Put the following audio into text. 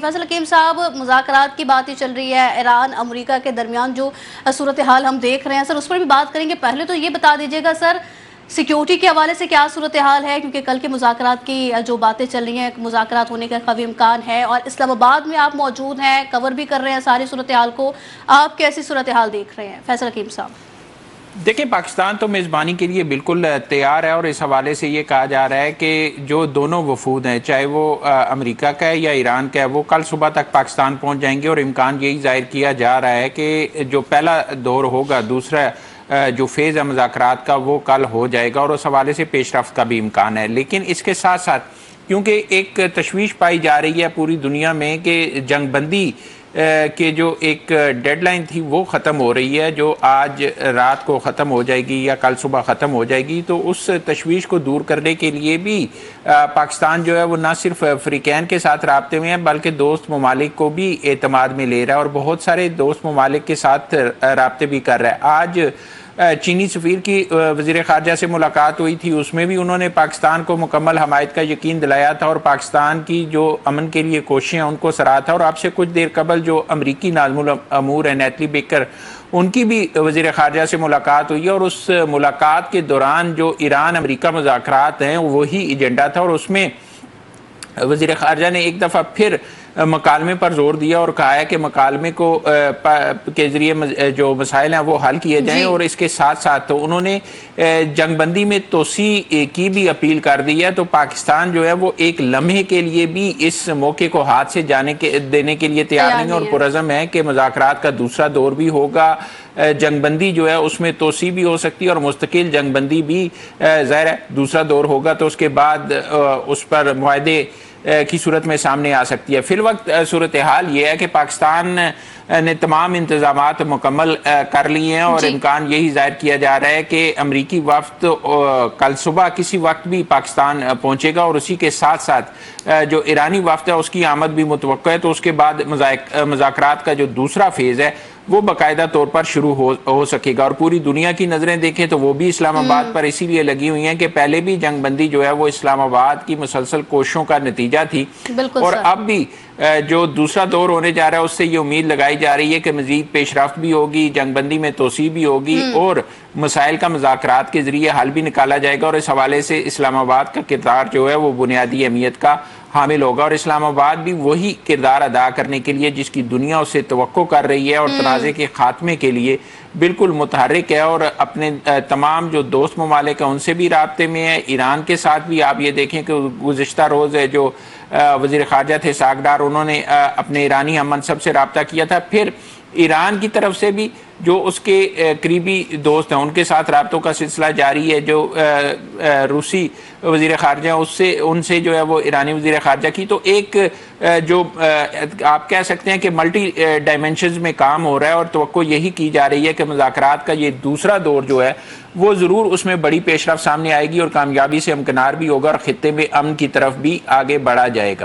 فیصل حکیم صاحب، مذاکرات کی باتیں چل رہی ہے، ایران امریکہ کے درمیان جو صورتحال ہم دیکھ رہے ہیں سر، اس پر بھی بات کریں گے۔ پہلے تو یہ بتا دیجئے گا سر، سیکیورٹی کے حوالے سے کیا صورتحال ہے، کیونکہ کل کے مذاکرات کی جو باتیں چل رہی ہیں، مذاکرات ہونے کا قوی امکان ہے، اور اسلام آباد میں آپ موجود ہیں، کور بھی کر رہے ہیں ساری صورتحال کو، آپ کیسی صورتحال دیکھ رہے ہیں فیصل حکیم صاحب؟ دیکھیں، پاکستان تو میزبانی کے لیے بالکل تیار ہے، اور اس حوالے سے یہ کہا جا رہا ہے کہ جو دونوں وفود ہیں، چاہے وہ امریکہ کا ہے یا ایران کا ہے، وہ کل صبح تک پاکستان پہنچ جائیں گے، اور امکان یہی ظاہر کیا جا رہا ہے کہ جو پہلا دور ہوگا، دوسرا جو فیز ہے مذاکرات کا، وہ کل ہو جائے گا، اور اس حوالے سے پیش رفت کا بھی امکان ہے۔ لیکن اس کے ساتھ ساتھ کیونکہ ایک تشویش پائی جا رہی ہے پوری دنیا میں کہ جنگ بندی کہ جو ایک ڈیڈ لائن تھی وہ ختم ہو رہی ہے، جو آج رات کو ختم ہو جائے گی یا کل صبح ختم ہو جائے گی، تو اس تشویش کو دور کرنے کے لیے بھی پاکستان جو ہے وہ نہ صرف فریقین کے ساتھ رابطے میں ہے، بلکہ دوست ممالک کو بھی اعتماد میں لے رہا ہے، اور بہت سارے دوست ممالک کے ساتھ رابطے بھی کر رہا ہے۔ آج چینی سفیر کی وزیر خارجہ سے ملاقات ہوئی تھی، اس میں بھی انہوں نے پاکستان کو مکمل حمایت کا یقین دلایا تھا، اور پاکستان کی جو امن کے لیے کوششیں ہیں ان کو سراہا تھا۔ اور آپ سے کچھ دیر قبل جو امریکی ناظم الامور ہیں نیتلی بیکر، ان کی بھی وزیر خارجہ سے ملاقات ہوئی ہے، اور اس ملاقات کے دوران جو ایران امریکہ مذاکرات ہیں وہی ایجنڈا تھا، اور اس میں وزیر خارجہ نے ایک دفعہ پھر مکالمے پر زور دیا اور کہا ہے کہ مکالمے کو کے ذریعے جو مسائل ہیں وہ حل کیے جائیں، اور اس کے ساتھ ساتھ تو انہوں نے جنگ بندی میں توسیع کی بھی اپیل کر دی ہے۔ تو پاکستان جو ہے وہ ایک لمحے کے لیے بھی اس موقع کو ہاتھ سے دینے کے لیے تیار نہیں ہے، اور پرعزم ہے کہ مذاکرات کا دوسرا دور بھی ہوگا، جنگ بندی جو ہے اس میں توسیع بھی ہو سکتی ہے، اور مستقل جنگ بندی بھی ظاہر ہے دوسرا دور ہوگا، تو اس کے بعد اس پر معاہدے کی صورت میں سامنے آ سکتی ہے۔ فی الوقت صورتحال یہ ہے کہ پاکستان نے تمام انتظامات مکمل کر لیے ہیں، اور امکان یہی ظاہر کیا جا رہا ہے کہ امریکی وفد کل صبح کسی وقت بھی پاکستان پہنچے گا، اور اسی کے ساتھ ساتھ جو ایرانی وفد ہے اس کی آمد بھی متوقع ہے۔ تو اس کے بعد مذاکرات کا جو دوسرا فیز ہے وہ باقاعدہ طور پر شروع ہو سکے گا، اور پوری دنیا کی نظریں دیکھیں تو وہ بھی اسلام آباد پر اسی لیے لگی ہوئی ہیں کہ پہلے بھی جنگ بندی جو ہے وہ اسلام آباد کی مسلسل کوششوں کا نتیجہ تھی، اور اب بھی جو دوسرا دور ہونے جا رہا ہے اس سے یہ امید لگائی جا رہی ہے کہ مزید پیش رفت بھی ہوگی، جنگ بندی میں توسیع بھی ہوگی، اور مسائل کا مذاکرات کے ذریعے حل بھی نکالا جائے گا، اور اس حوالے سے اسلام آباد کا کردار جو ہے وہ بنیادی اہمیت کا حامل ہوگا، اور اسلام آباد بھی وہی کردار ادا کرنے کے لیے جس کی دنیا اس سے توقع کر رہی ہے، اور تنازع کے خاتمے کے لیے بالکل متحرک ہے، اور اپنے تمام جو دوست ممالک ہیں ان سے بھی رابطے میں ہے۔ ایران کے ساتھ بھی آپ یہ دیکھیں کہ گزشتہ روز جو وزیر خارجہ تھے ساگدار، انہوں نے اپنے ایرانی ہم منصب سے رابطہ کیا تھا۔ پھر ایران کی طرف سے بھی جو اس کے قریبی دوست ہیں ان کے ساتھ رابطوں کا سلسلہ جاری ہے۔ جو روسی وزیر خارجہ ان سے جو ہے وہ ایرانی وزیر خارجہ کی، تو ایک جو آپ کہہ سکتے ہیں کہ ملٹی ڈائمنشنز میں کام ہو رہا ہے، اور توقع یہی کی جا رہی ہے کہ مذاکرات کا یہ دوسرا دور جو ہے وہ ضرور اس میں بڑی پیش رفت سامنے آئے گی، اور کامیابی سے ہمکنار بھی ہوگا، اور خطے میں امن کی طرف بھی آگے بڑھا جائے گا۔